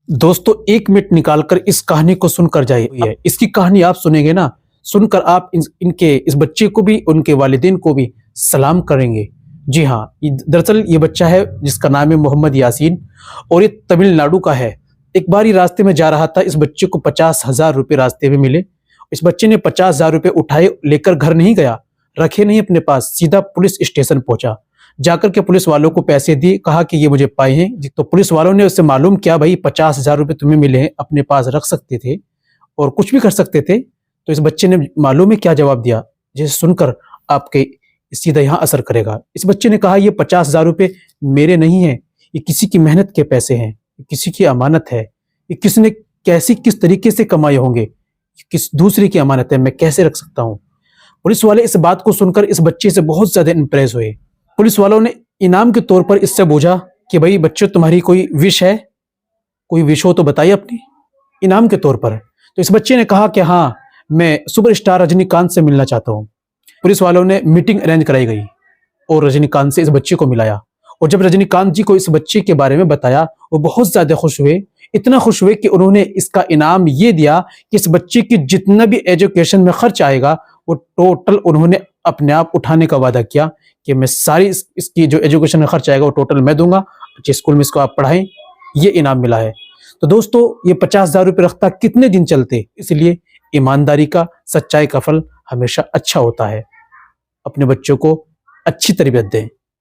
दोस्तों 1 मिनट निकालकर इस कहानी को सुनकर जाइए। इसकी कहानी आप सुनेंगे ना, सुनकर आप इनके इस बच्चे को भी, उनके वालिदैन को भी सलाम करेंगे। जी हाँ, दरअसल ये बच्चा है जिसका नाम है मोहम्मद यासीन और ये तमिलनाडु का है। एक बार ही रास्ते में जा रहा था, इस बच्चे को 50,000 रुपये रास्ते में मिले। इस बच्चे ने 50,000 रुपये उठाए, लेकर घर नहीं गया, रखे नहीं अपने पास, सीधा पुलिस स्टेशन पहुंचा। जाकर के पुलिस वालों को पैसे दिए, कहा कि ये मुझे पाए हैं। तो पुलिस वालों ने उससे मालूम किया, भाई 50,000 रुपये तुम्हें मिले हैं, अपने पास रख सकते थे और कुछ भी कर सकते थे। तो इस बच्चे ने मालूम है क्या जवाब दिया, जिसे सुनकर आपके सीधा यहाँ असर करेगा। इस बच्चे ने कहा, ये 50,000 रुपये मेरे नहीं है, ये किसी की मेहनत के पैसे हैं, किसी की अमानत है, ये किसने किस तरीके से कमाए होंगे, किस दूसरे की अमानत है, मैं कैसे रख सकता हूँ। पुलिस वाले इस बात को सुनकर इस बच्चे से बहुत ज्यादा इंप्रेस हुए। पुलिस वालों ने इनाम के तौर पर इससे पूछा कि भाई बच्चे, तुम्हारी कोई विश है, कोई विश हो तो बताइए अपनी, इनाम के तौर पर। तो इस बच्चे ने कहा कि हाँ, मैं सुपरस्टार रजनीकांत से मिलना चाहता हूँ। पुलिस वालों ने मीटिंग अरेंज कराई गई और रजनीकांत से इस बच्चे को मिलाया। और जब रजनीकांत जी को इस बच्चे के बारे में बताया, वो बहुत ज्यादा खुश हुए। इतना खुश हुए कि उन्होंने इसका इनाम ये दिया कि इस बच्चे की जितना भी एजुकेशन में खर्च आएगा, वो टोटल उन्होंने अपने आप उठाने का वादा किया कि मैं सारी इसकी जो एजुकेशन में खर्च आएगा वो टोटल मैं दूंगा, अच्छे स्कूल में इसको आप पढ़ाएं। ये इनाम मिला है। तो दोस्तों, ये 50,000 रुपये रखता कितने दिन चलते। इसलिए ईमानदारी का, सच्चाई का फल हमेशा अच्छा होता है। अपने बच्चों को अच्छी तरबियत दें।